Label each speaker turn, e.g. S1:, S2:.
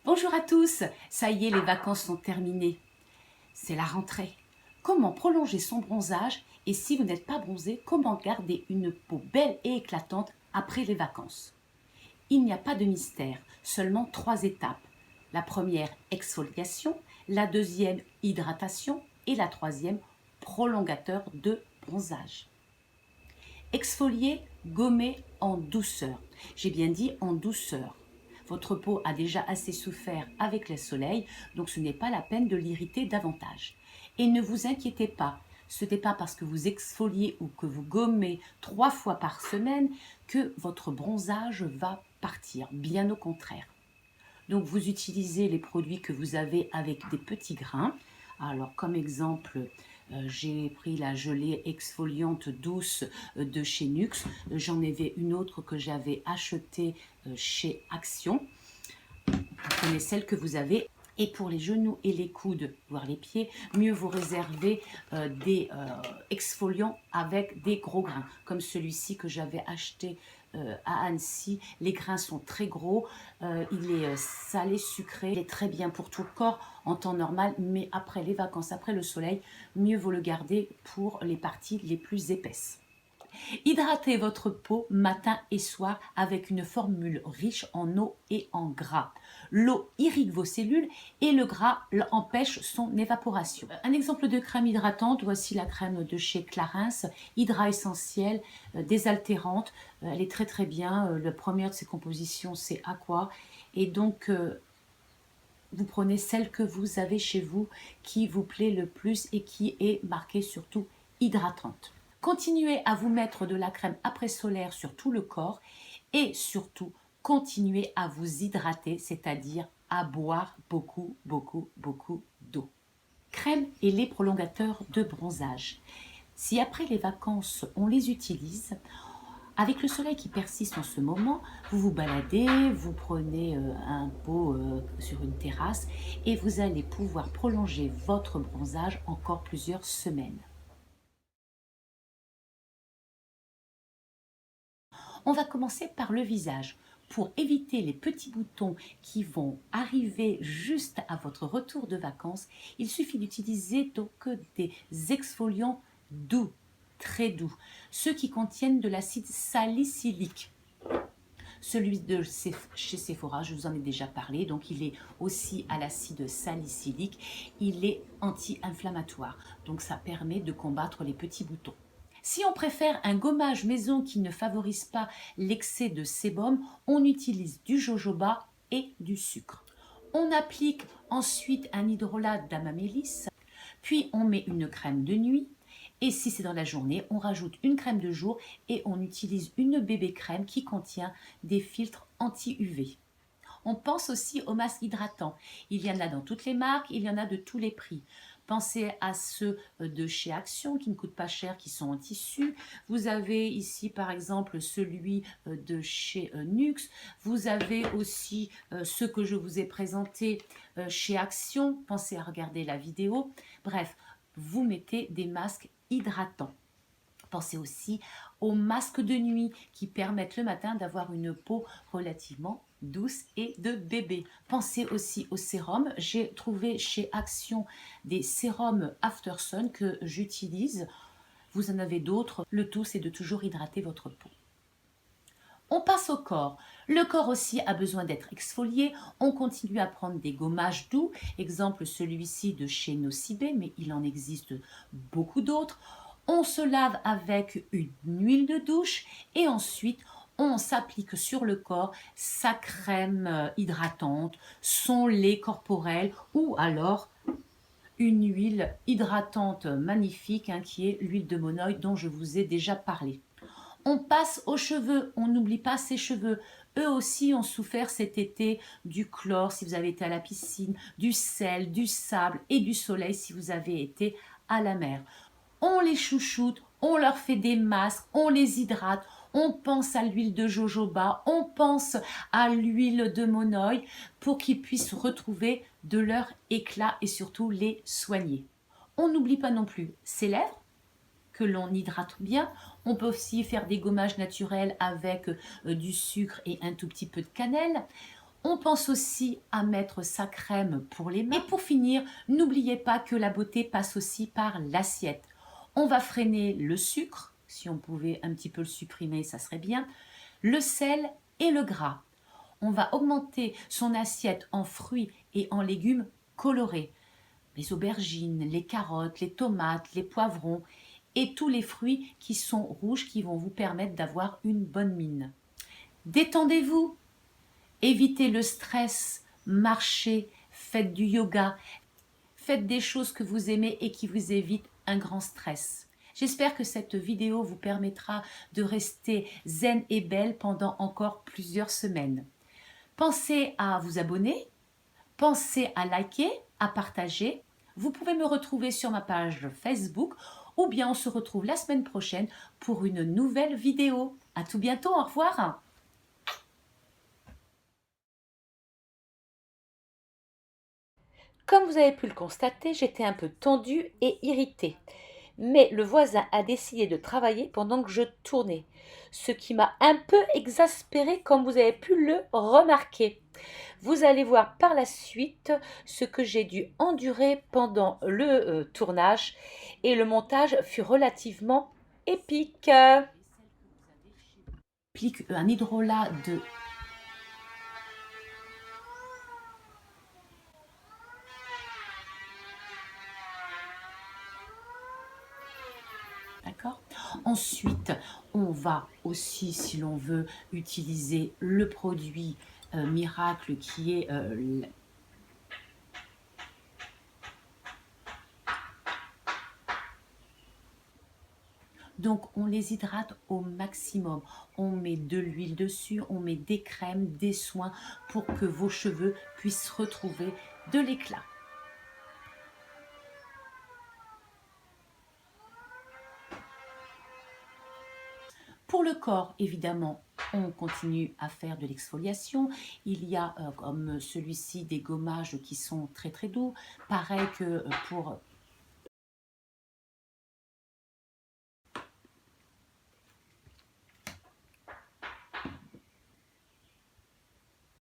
S1: Bonjour à tous, ça y est, les vacances sont terminées. C'est la rentrée. Comment prolonger son bronzage et si vous n'êtes pas bronzé, comment garder une peau belle et éclatante après les vacances? Il n'y a pas de mystère, seulement 3 étapes. La première, exfoliation, la deuxième, hydratation et la troisième, prolongateur de bronzage. Exfolier, gommer en douceur. J'ai bien dit en douceur. Votre peau a déjà assez souffert avec le soleil, donc ce n'est pas la peine de l'irriter davantage. Et ne vous inquiétez pas, ce n'est pas parce que vous exfoliez ou que vous gommez 3 fois par semaine que votre bronzage va partir, bien au contraire. Donc vous utilisez les produits que vous avez avec des petits grains. Alors comme exemple, j'ai pris la gelée exfoliante douce de chez Nuxe. J'en avais une autre que j'avais achetée chez Action. Vous prenez celle que vous avez. Et pour les genoux et les coudes, voire les pieds, mieux vous réserver des exfoliants avec des gros grains, comme celui-ci que j'avais acheté à Annecy. Les grains sont très gros, il est salé, sucré, il est très bien pour tout le corps en temps normal, mais après les vacances, après le soleil, mieux vaut le garder pour les parties les plus épaisses. Hydratez votre peau matin et soir avec une formule riche en eau et en gras. L'eau irrigue vos cellules et le gras empêche son évaporation. Un exemple de crème hydratante, voici la crème de chez Clarins, Hydra Essentiel, désaltérante. Elle est très bien. La première de ses compositions, c'est Aqua. Et donc, vous prenez celle que vous avez chez vous, qui vous plaît le plus et qui est marquée surtout hydratante. Continuez à vous mettre de la crème après-solaire sur tout le corps et surtout, continuez à vous hydrater, c'est-à-dire à boire beaucoup d'eau. Crème et les prolongateurs de bronzage. Si après les vacances, on les utilise, avec le soleil qui persiste en ce moment, vous vous baladez, vous prenez un pot sur une terrasse et vous allez pouvoir prolonger votre bronzage encore plusieurs semaines. On va commencer par le visage. Pour éviter les petits boutons qui vont arriver juste à votre retour de vacances, il suffit d'utiliser donc des exfoliants doux, très doux, ceux qui contiennent de l'acide salicylique. Celui de chez Sephora, je vous en ai déjà parlé, donc il est aussi à l'acide salicylique, il est anti-inflammatoire, donc ça permet de combattre les petits boutons. Si on préfère un gommage maison qui ne favorise pas l'excès de sébum, on utilise du jojoba et du sucre. On applique ensuite un hydrolat d'amamélis, puis on met une crème de nuit. Et si c'est dans la journée, on rajoute une crème de jour et on utilise une bébé crème qui contient des filtres anti-UV. On pense aussi aux masques hydratants. Il y en a dans toutes les marques, il y en a de tous les prix. Pensez à ceux de chez Action qui ne coûtent pas cher, qui sont en tissu. Vous avez ici par exemple celui de chez Nuxe. Vous avez aussi ceux que je vous ai présentés chez Action. Pensez à regarder la vidéo. Bref, vous mettez des masques hydratants. Pensez aussi aux masques de nuit qui permettent le matin d'avoir une peau relativement douce et de bébé. Pensez aussi au sérum. J'ai trouvé chez Action des sérums After Sun que j'utilise. Vous en avez d'autres. Le tout, c'est de toujours hydrater votre peau. On passe au corps. Le corps aussi a besoin d'être exfolié. On continue à prendre des gommages doux. Exemple celui-ci de chez Nocibé, mais il en existe beaucoup d'autres. On se lave avec une huile de douche et ensuite on s'applique sur le corps sa crème hydratante, son lait corporel ou alors une huile hydratante magnifique qui est l'huile de monoï dont je vous ai déjà parlé. On passe aux cheveux, on n'oublie pas ses cheveux. Eux aussi ont souffert cet été du chlore si vous avez été à la piscine, du sel, du sable et du soleil si vous avez été à la mer. On les chouchoute, on leur fait des masques, on les hydrate, on pense à l'huile de jojoba, on pense à l'huile de monoï pour qu'ils puissent retrouver de leur éclat et surtout les soigner. On n'oublie pas non plus ses lèvres, que l'on hydrate bien. On peut aussi faire des gommages naturels avec du sucre et un tout petit peu de cannelle. On pense aussi à mettre sa crème pour les mains. Et pour finir, n'oubliez pas que la beauté passe aussi par l'assiette. On va freiner le sucre, si on pouvait un petit peu le supprimer, ça serait bien, le sel et le gras. On va augmenter son assiette en fruits et en légumes colorés. Les aubergines, les carottes, les tomates, les poivrons et tous les fruits qui sont rouges qui vont vous permettre d'avoir une bonne mine. Détendez-vous, évitez le stress, marchez, faites du yoga, faites des choses que vous aimez et qui vous évitent un grand stress. J'espère que cette vidéo vous permettra de rester zen et belle pendant encore plusieurs semaines. Pensez à vous abonner, pensez à liker, à partager. Vous pouvez me retrouver sur ma page Facebook ou bien on se retrouve la semaine prochaine pour une nouvelle vidéo. À tout bientôt, au revoir.
S2: Comme vous avez pu le constater, j'étais un peu tendue et irritée. Mais le voisin a décidé de travailler pendant que je tournais, ce qui m'a un peu exaspérée comme vous avez pu le remarquer. Vous allez voir par la suite ce que j'ai dû endurer pendant le tournage et le montage fut relativement épique.
S1: Applique un hydrolat de... D'accord. Ensuite, on va aussi, si l'on veut, utiliser le produit miracle qui est donc on les hydrate au maximum. On met de l'huile dessus, on met des crèmes, des soins pour que vos cheveux puissent retrouver de l'éclat. Pour le corps, évidemment, on continue à faire de l'exfoliation. Il y a, comme celui-ci, des gommages qui sont très très doux. Pareil que pour